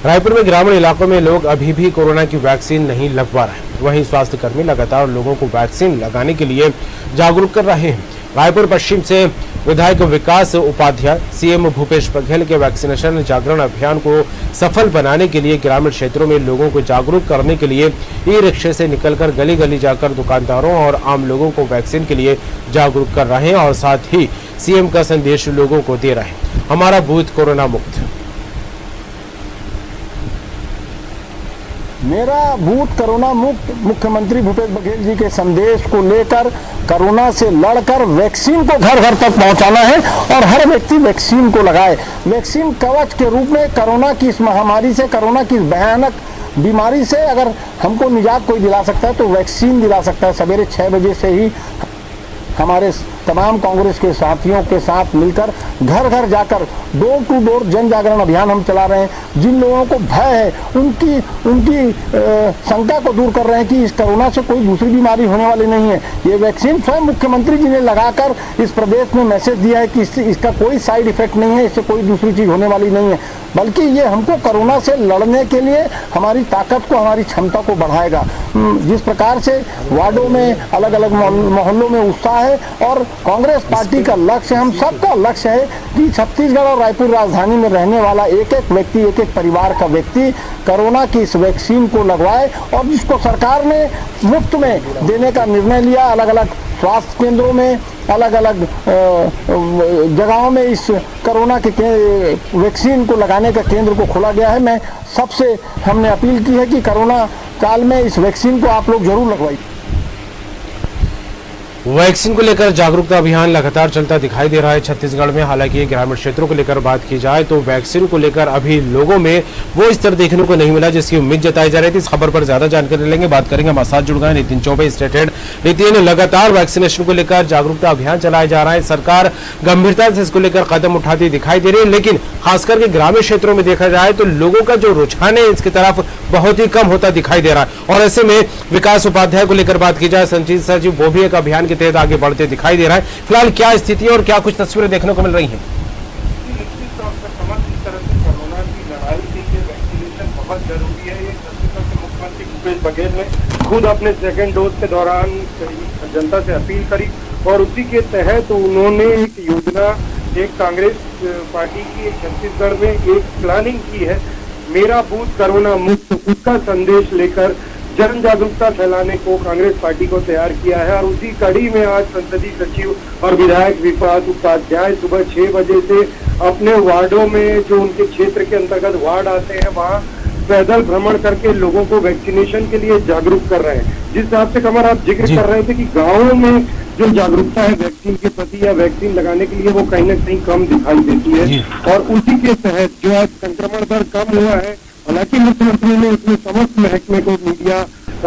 रायपुर में ग्रामीण इलाकों में लोग अभी भी कोरोना की वैक्सीन नहीं लगवा रहे हैं। वहीं स्वास्थ्य कर्मी लगातार लोगों को वैक्सीन लगाने के लिए जागरूक कर रहे हैं। रायपुर पश्चिम से विधायक विकास उपाध्याय सीएम भूपेश बघेल के वैक्सीनेशन जागरण अभियान को सफल बनाने के लिए ग्रामीण क्षेत्रों में लोगों को जागरूक करने के लिए ई रिक्शे से निकलकर गली गली जाकर दुकानदारों और आम लोगों को वैक्सीन के लिए जागरूक कर रहे हैं और साथ ही सीएम का संदेश लोगों को दे रहे हैं, हमारा बूथ कोरोना मुक्त। मेरा बूथ कोरोना मुक्त मुख्यमंत्री भूपेश बघेल जी के संदेश को लेकर कोरोना से लड़कर वैक्सीन को घर घर तक पहुंचाना है और हर व्यक्ति वैक्सीन को लगाए। वैक्सीन कवच के रूप में कोरोना की इस महामारी से, कोरोना की इस भयानक बीमारी से अगर हमको निजात कोई दिला सकता है तो वैक्सीन दिला सकता है। सवेरे 6 बजे से ही हमारे तमाम कांग्रेस के साथियों के साथ मिलकर घर घर जाकर डोर टू डोर जन जागरण अभियान हम चला रहे हैं। जिन लोगों को भय है उनकी शंका को दूर कर रहे हैं कि इस कोरोना से कोई दूसरी बीमारी होने वाली नहीं है। ये वैक्सीन स्वयं मुख्यमंत्री जी ने लगाकर इस प्रदेश में मैसेज दिया है कि इसका कोई साइड इफेक्ट नहीं है, इससे कोई दूसरी चीज़ होने वाली नहीं है, बल्कि ये हमको कोरोना से लड़ने के लिए हमारी ताकत को, हमारी क्षमता को बढ़ाएगा। जिस प्रकार से वार्डों में, अलग अलग मोहल्लों में उत्साह है और कांग्रेस पार्टी का लक्ष्य, हम सबका लक्ष्य है कि छत्तीसगढ़ और रायपुर राजधानी में रहने वाला एक एक व्यक्ति, एक एक परिवार का व्यक्ति कोरोना की इस वैक्सीन को लगवाए और जिसको सरकार ने मुफ्त में देने का निर्णय लिया। अलग अलग स्वास्थ्य केंद्रों में, अलग अलग जगहों में इस कोरोना के वैक्सीन को लगाने का केंद्र को खोला गया है। मैं सबसे हमने अपील की है कि कोरोना काल में इस वैक्सीन को आप लोग जरूर लगवाइए। वैक्सीन को लेकर जागरूकता अभियान लगातार चलता दिखाई दे रहा है छत्तीसगढ़ में। हालांकि ग्रामीण क्षेत्रों को लेकर बात की जाए तो वैक्सीन को लेकर अभी लोगों में वो स्तर देखने को नहीं मिला जिसकी उम्मीद जताई जा रही थी। इस खबर पर ज्यादा जानकारी लेंगे, बात करेंगे। हमारे साथ जुड़ गए नितिन चौबे, स्टेट हेड। नितिन, लगातार वैक्सीनेशन को लेकर जागरूकता अभियान चलाया जा रहा है, सरकार गंभीरता से इसको लेकर कदम उठाती दिखाई दे रही है, लेकिन खासकर के ग्रामीण क्षेत्रों में देखा जाए तो लोगों का जो रुझान है इसकी तरफ बहुत ही कम होता दिखाई दे रहा है। और ऐसे में विकास उपाध्याय को लेकर बात की जाए, संचित सचिव, वो भी एक अभियान के तहत आगे बढ़ते दिखाई दे रहा है। फिलहाल क्या स्थिति है और क्या कुछ तस्वीरें देखने को मिल रही हैं? निश्चित तौर पर समस्त तरह से कोरोना की लड़ाई के लिए वैक्सीनेशन बहुत जरूरी है। ये छत्तीसगढ़ के मुख्यमंत्री भूपेश बघेल ने खुद अपने सेकेंड डोज के दौरान जनता से अपील करी और उसी के तहत उन्होंने एक योजना, एक कांग्रेस पार्टी की छत्तीसगढ़ में एक प्लानिंग की है, मेरा बूथ कोरोना मुक्त। उसका संदेश लेकर जन जागरूकता फैलाने को कांग्रेस पार्टी को तैयार किया है और उसी कड़ी में आज संसदीय सचिव और विधायक विकास उपाध्याय सुबह 6 बजे से अपने वार्डों में, जो उनके क्षेत्र के अंतर्गत वार्ड आते हैं, वहां पैदल भ्रमण करके लोगों को वैक्सीनेशन के लिए जागरूक कर रहे हैं। जिस हिसाब से कमर आप जिक्र कर रहे थे कि गाँवों में जो जागरूकता है वैक्सीन के प्रति या वैक्सीन लगाने के लिए, वो कहीं न कहीं कम दिखाई देती है और उसी के तहत जो आज संक्रमण दर कम हुआ है, हालांकि मुख्यमंत्री ने उसमें समस्त महकमे को, मीडिया,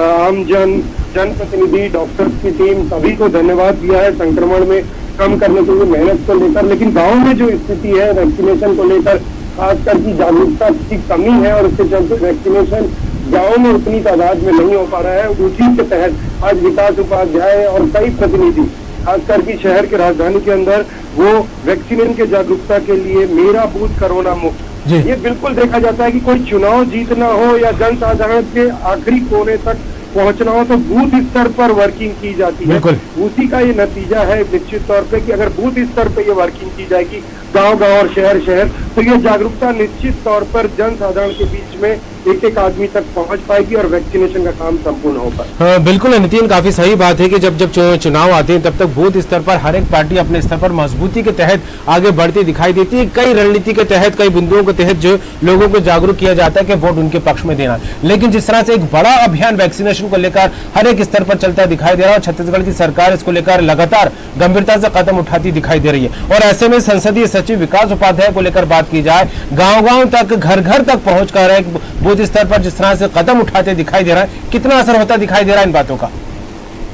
आम जनप्रतिनिधि, डॉक्टर्स की टीम, सभी को धन्यवाद दिया है संक्रमण में कम करने के लिए मेहनत को लेकर। लेकिन गांव में जो स्थिति है वैक्सीनेशन को लेकर, खासकर की जागरूकता की कमी है और उसके चलते वैक्सीनेशन गाँव में उतनी तादाद में नहीं हो पा रहा है। उसी के तहत आज विकास उपाध्याय और कई प्रतिनिधि, खासकर की शहर के राजधानी के अंदर, वो वैक्सीनेशन के जागरूकता के लिए मेरा बूथ कोरोना मुक्त, ये बिल्कुल देखा जाता है कि कोई चुनाव जीतना हो या जनसाधारण के आखिरी कोने तक पहुंचना हो तो बूथ स्तर पर वर्किंग की जाती है। उसी का ये नतीजा है निश्चित तौर पे कि अगर बूथ स्तर पे ये वर्किंग की जाएगी, गांव-गांव और शहर-शहर, तो ये जागरूकता निश्चित तौर पर जनसाधारण के बीच में एक एक आदमी तक पहुंच पाएगी और वैक्सीनेशन का काम संपूर्ण होगा। हाँ, बिल्कुल नितिन, काफी सही बात है कि जब जब चुनाव आते हैं तब तक बूथ स्तर पर हर एक पार्टी अपने स्तर पर मजबूती के तहत आगे बढ़ती दिखाई देती है। कई रणनीति के तहत, कई बिंदुओं के तहत जो लोगों को जागरूक किया जाता है कि वोट उनके पक्ष में देना। लेकिन जिस तरह से एक बड़ा अभियान वैक्सीनेशन को लेकर हर एक स्तर पर चलता दिखाई दे रहा है, छत्तीसगढ़ की सरकार इसको लेकर लगातार गंभीरता से कदम उठाती दिखाई दे रही है। और ऐसे में संसदीय सचिव विकास उपाध्याय को लेकर बात की जाए, गाँव-गाँव तक, घर घर तक पहुंच कर एक बूथ स्तर पर जिस तरह से कदम उठाते दिखाई दे रहा है, कितना असर होता दिखाई दे रहा है इन बातों का?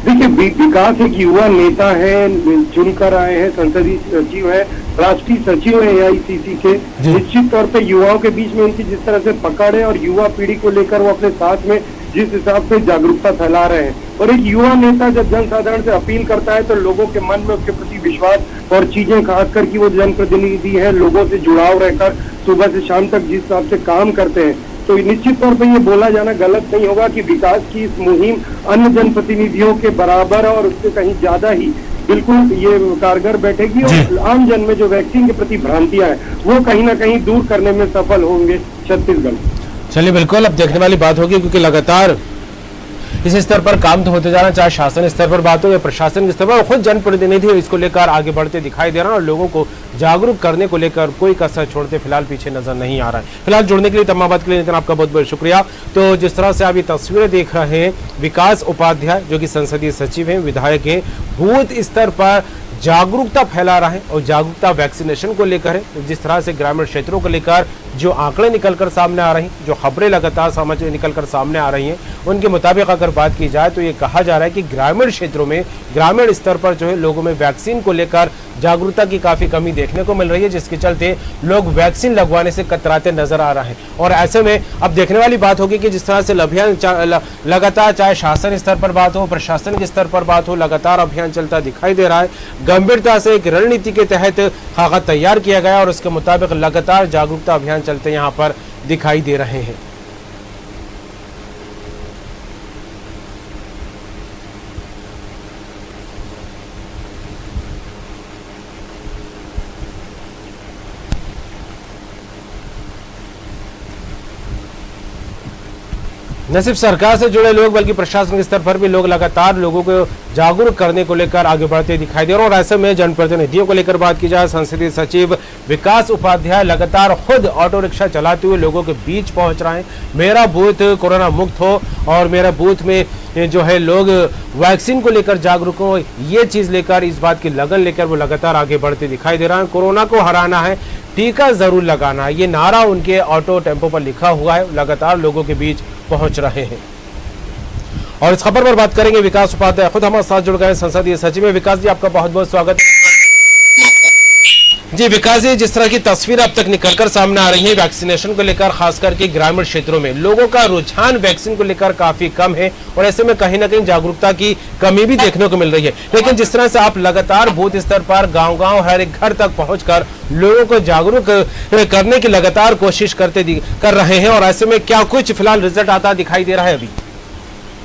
देखिए, विकास एक युवा नेता है, चुनकर आए हैं, संसदीय सचिव है, राष्ट्रीय सचिव है AICC के। निश्चित तौर पे युवाओं के बीच में उनकी जिस तरह से पकड़ है और युवा पीढ़ी को लेकर वो अपने साथ में जिस हिसाब से जागरूकता फैला रहे हैं, और एक युवा नेता जब जनसाधारण से अपील करता है तो लोगों के मन में उसके प्रति विश्वास और चीजें, खासकर कि वो जनप्रतिनिधि हैं, लोगों से जुड़ाव रहकर सुबह से शाम तक जिस हिसाब से काम करते हैं, तो निश्चित तौर पर ये बोला जाना गलत नहीं होगा कि विकास की इस मुहिम अन्य जनप्रतिनिधियों के बराबर और उससे कहीं ज्यादा ही बिल्कुल ये कारगर बैठेगी और आम जन में जो वैक्सीन के प्रति भ्रांतियां हैं वो कहीं ना कहीं दूर करने में सफल होंगे छत्तीसगढ़। चलिए बिल्कुल, अब देखने वाली बात होगी क्योंकि लगातार इस स्तर पर काम तो होते जा रहा है, चाहे शासन स्तर पर बात हो या प्रशासन के स्तर पर। खुद जनप्रतिनिधि इसको लेकर आगे बढ़ते दिखाई दे रहा है और लोगों को जागरूक करने को लेकर कोई कसर छोड़ते फिलहाल पीछे नजर नहीं आ रहा है। फिलहाल जुड़ने के लिए, तमाम बात के लिए नितिन आपका बहुत बहुत शुक्रिया। तो जिस तरह से आप ये तस्वीरें देख रहे हैं, विकास उपाध्याय जो कि संसदीय सचिव हैं, विधायक हैं, बूथ स्तर पर जागरूकता फैला रहा है और जागरूकता वैक्सीनेशन को लेकर है। जिस तरह से ग्रामीण क्षेत्रों को लेकर जो आंकड़े निकलकर सामने आ रही हैं, जो खबरें लगातार समझ निकलकर सामने आ रही हैं, उनके मुताबिक अगर बात की जाए तो ये कहा जा रहा है कि ग्रामीण क्षेत्रों में, ग्रामीण स्तर पर जो है लोगों में वैक्सीन को लेकर जागरूकता की काफी कमी देखने को मिल रही है, जिसके चलते लोग वैक्सीन लगवाने से कतराते नजर आ रहे हैं। और ऐसे में अब देखने वाली बात होगी कि जिस तरह से अभियान लगातार, चाहे शासन स्तर पर बात हो, प्रशासन के स्तर पर बात हो, लगातार अभियान चलता दिखाई दे रहा है। गंभीरता से एक रणनीति के तहत खाका तैयार किया गया और उसके मुताबिक लगातार जागरूकता अभियान चलते यहाँ पर दिखाई दे रहे हैं। न सिर्फ सरकार से जुड़े लोग बल्कि प्रशासन के स्तर पर भी लोग लगातार लोगों को जागरूक करने को लेकर आगे बढ़ते दिखाई दे रहे हैं। और ऐसे में जनप्रतिनिधियों को लेकर बात की जाए, संसदीय सचिव विकास उपाध्याय लगातार खुद ऑटो रिक्शा चलाते हुए लोगों के बीच पहुंच रहे हैं। मेरा बूथ कोरोना मुक्त हो और मेरा बूथ में जो है लोग वैक्सीन को लेकर जागरूक हो, ये चीज लेकर, इस बात की लगन लेकर वो लगातार आगे बढ़ते दिखाई दे रहा है। कोरोना को हराना है, टीका जरूर लगाना है, ये नारा उनके ऑटो टेम्पो पर लिखा हुआ है। लगातार लोगों के बीच पहुंच रहे हैं। और इस खबर पर बात करेंगे विकास उपाध्याय, खुद हमारे साथ जुड़ गए संसदीय सचिव। विकास जी, आपका बहुत बहुत स्वागत है। जी विकास जी, जिस तरह की तस्वीर अब तक निकलकर सामने आ रही है वैक्सीनेशन को लेकर, खास करके ग्रामीण क्षेत्रों में लोगों का रुझान वैक्सीन को लेकर काफी कम है और ऐसे में कहीं ना कहीं जागरूकता की कमी भी देखने को मिल रही है। लेकिन जिस तरह से आप लगातार बूथ स्तर पर, गांव-गांव, हर एक घर तक पहुंचकर लोगों को जागरूक करने की लगातार कोशिश कर रहे हैं, और ऐसे में क्या कुछ फिलहाल रिजल्ट आता दिखाई दे रहा है अभी?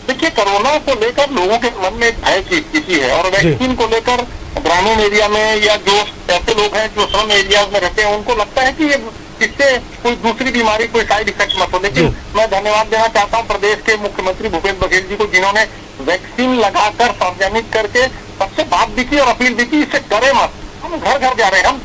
देखिए, कोरोना को लेकर लोगों के मन में एक भय की स्थिति है और वैक्सीन को लेकर ग्रामीण एरिया में या जो ऐसे लोग हैं जो श्रम एरिया में रहते हैं, उनको लगता है कि ये इससे कोई दूसरी बीमारी, कोई साइड इफेक्ट मत हो। लेकिन मैं धन्यवाद देना चाहता हूँ प्रदेश के मुख्यमंत्री भूपेश बघेल जी को, जिन्होंने वैक्सीन लगाकर सार्वजनिक करके सबसे बात भी की और अपील भी की, इससे डरे मत। हम घर घर जा रहे हैं, हम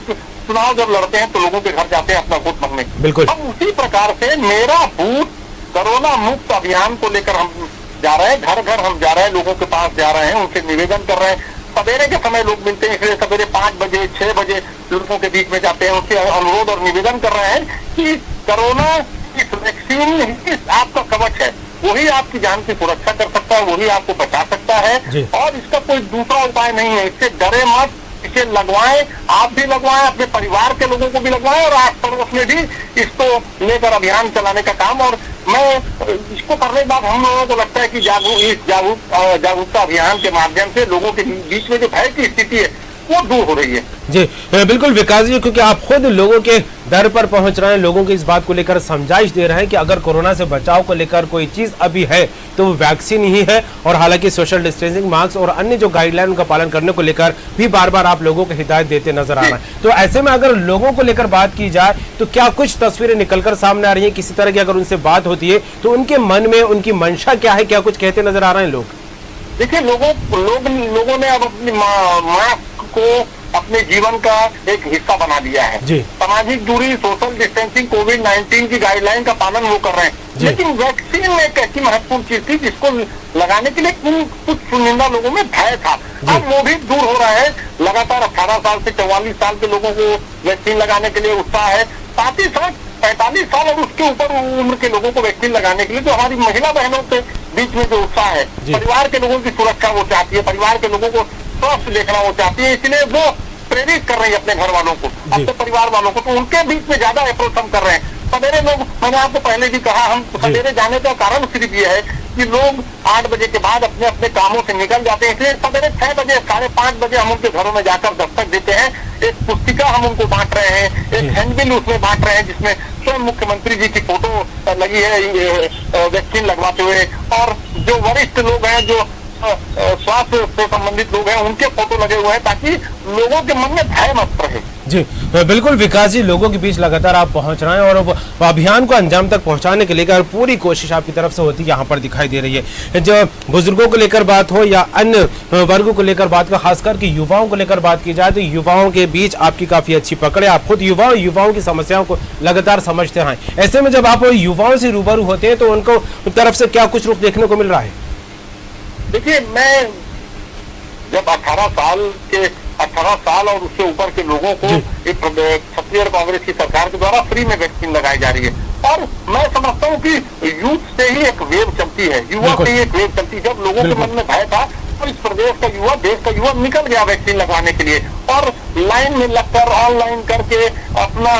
चुनाव जब लड़ते हैं तो लोगों के घर जाते हैं अपना वोट मांगने। बिल्कुल। अब उसी प्रकार से मेरा बूथ कोरोना मुक्त अभियान को लेकर हम जा रहे हैं, घर घर हम जा रहे हैं, लोगों के पास जा रहे हैं, उनसे निवेदन कर रहे हैं। सवेरे के समय लोग मिलते हैं, इसलिए सवेरे 5 बजे 6 बजे लोगों के बीच में जाते हैं, उनसे अनुरोध और निवेदन कर रहे हैं कि कोरोना इस वैक्सीन ही आपका कवच है, वही आपकी जान की सुरक्षा कर सकता है, वही आपको बचा सकता है और इसका कोई दूसरा उपाय नहीं है। इससे डरे मत, इसे लगवाएं, आप भी लगवाएं, अपने परिवार के लोगों को भी लगवाएं और आस पड़ोस में भी इसको लेकर अभियान चलाने का काम। और मैं इसको करने के बाद हम लोगों को लगता है कि जागरूकता अभियान के माध्यम से लोगों के बीच में जो भय की स्थिति है वो दूर हो रही है। जी बिल्कुल विकास जी, क्योंकि आप खुद लोगों के दर पर पहुंच रहे हैं, लोगों को इस बात को लेकर समझाइश दे रहे हैं कि अगर कोरोना से बचाव को लेकर कोई चीज अभी है तो वो वैक्सीन ही है। और हालांकि सोशल डिस्टेंसिंग, मास्क और अन्य जो गाइडलाइन का पालन करने को लेकर भी बार बार आप लोगों को हिदायत देते नजर आ रहे हैं। तो ऐसे में अगर लोगों को लेकर बात की जाए तो क्या कुछ तस्वीरें निकलकर सामने आ रही है? किसी तरह की अगर उनसे बात होती है तो उनके मन में उनकी मंशा क्या है, क्या कुछ कहते नजर आ रहे हैं लोग? देखिए, लोगों ने अब अपनी मास्क को अपने जीवन का एक हिस्सा बना लिया है। सामाजिक दूरी, सोशल डिस्टेंसिंग, कोविड-19 की गाइडलाइन का पालन वो कर रहे हैं। लेकिन वैक्सीन में एक ऐसी महत्वपूर्ण चीज थी जिसको लगाने के लिए कुछ चुनिंदा लोगों में भय था, अब वो भी दूर हो रहा है। लगातार 18 साल से 44 साल के लोगों को वैक्सीन लगाने के लिए उत्साह है, साथ ही साथ 45 साल और उसके ऊपर उम्र के लोगों को वैक्सीन लगाने के लिए जो हमारी महिला बहनों के बीच में जो उत्साह है, परिवार के लोगों की सुरक्षा वो चाहती है, परिवार के लोगों को स्वस्थ देखना वो चाहती है, इसलिए वो प्रेरित कर रही है अपने घर वालों को, अपने परिवार वालों को। तो उनके बीच में ज्यादा अप्रोच हम कर रहे हैं। सवेरे लोग, मैंने आपको पहले भी कहा, हम सवेरे जाने का कारण सिर्फ ये है कि लोग 8 बजे के बाद अपने अपने कामों से निकल जाते हैं, इसलिए सवेरे 6 बजे 5:30 बजे हम उनके घरों में जाकर दस्तक देते हैं। एक पुस्तिका हम उनको बांट रहे हैं, एक हैंडबिल उसमें बांट रहे हैं जिसमें स्वयं मुख्यमंत्री जी की फोटो लगी है वैक्सीन लगवाते हुए, और जो वरिष्ठ लोग हैं, जो स्वास्थ्य से संबंधित लोग हैं, उनके फोटो लगे हुए हैं ताकि लोगों के मन में भय मत रहे। जी बिल्कुल विकास जी, लोगों के बीच लगातार आप पहुंच रहे हैं और अभियान को अंजाम तक पहुंचाने के लेकर पूरी कोशिश आपकी तरफ से होती है, यहाँ पर दिखाई दे रही है। जो बुजुर्गों को लेकर बात हो या अन्य वर्गों को लेकर बात का, खासकर कि युवाओं को लेकर बात की जाए तो युवाओं के बीच आपकी काफी अच्छी पकड़ है। आप खुद युवाओं की समस्याओं को लगातार समझते हैं। ऐसे में जब आप युवाओं से रूबरू होते हैं तो उनको तरफ से क्या कुछ रूप देखने को मिल रहा है? देखिए, मैं जब 18 साल और उससे ऊपर के लोगों को एक छत्तीसगढ़ कांग्रेस की सरकार के द्वारा फ्री में वैक्सीन लगाई जा रही है, और मैं समझता हूँ कि यूथ से ही एक वेव चलती है, युवा से ही एक वेव चलती है। जब लोगों के मन में भय था तो इस प्रदेश का युवा, देश का युवा निकल गया वैक्सीन लगवाने के लिए, और लाइन में लगकर ऑनलाइन करके अपना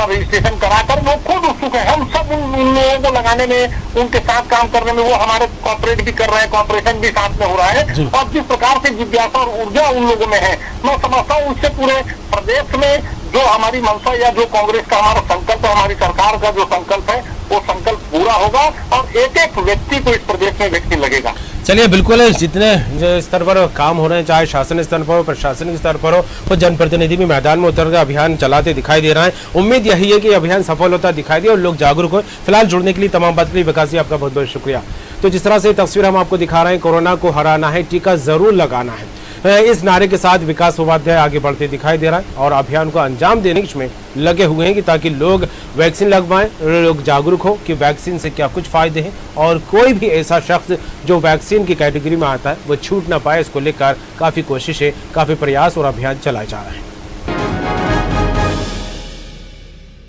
रजिस्ट्रेशन कराकर वो खुद उत्सुक है। हम सब उन लोगों को लगाने में, उनके साथ काम करने में, वो हमारे कॉपरेट भी कर रहे हैं, कॉपरेशन भी साथ में हो रहा है, और जिस प्रकार से जिज्ञासा और ऊर्जा उन लोगों में है, मैं समझता हूँ उससे पूरे प्रदेश में जो हमारी मंशा या जो कांग्रेस का हमारा संकल्प है, हमारी सरकार का जो संकल्प है, वो संकल्प पूरा होगा और एक एक व्यक्ति को इस प्रदेश में वैक्सीन लगेगा। चलिए बिल्कुल, जितने स्तर पर काम हो रहे हैं, चाहे शासन स्तर पर हो, प्रशासनिक स्तर पर हो, वो जनप्रतिनिधि भी मैदान में उतर कर अभियान चलाते दिखाई दे रहे हैं। उम्मीद यही है कि अभियान सफल होता दिखाई दे और लोग जागरूक हो। फिलहाल जुड़ने के लिए, तमाम बात के लिए विकास जी आपका बहुत बहुत शुक्रिया। तो जिस तरह से तस्वीर हम आपको दिखा रहे हैं, कोरोना को हराना है, टीका जरूर लगाना है, इस नारे के साथ विकास उपाध्याय आगे बढ़ते दिखाई दे रहा है और अभियान को अंजाम देने में लगे हुए हैं कि ताकि लोग वैक्सीन लगवाएं, लोग जागरूक हो कि वैक्सीन से क्या कुछ फायदे हैं और कोई भी ऐसा शख्स जो वैक्सीन की कैटेगरी में आता है वो छूट ना पाए। इसको लेकर काफी कोशिशें, काफी प्रयास और अभियान चलाए जा रहे हैं।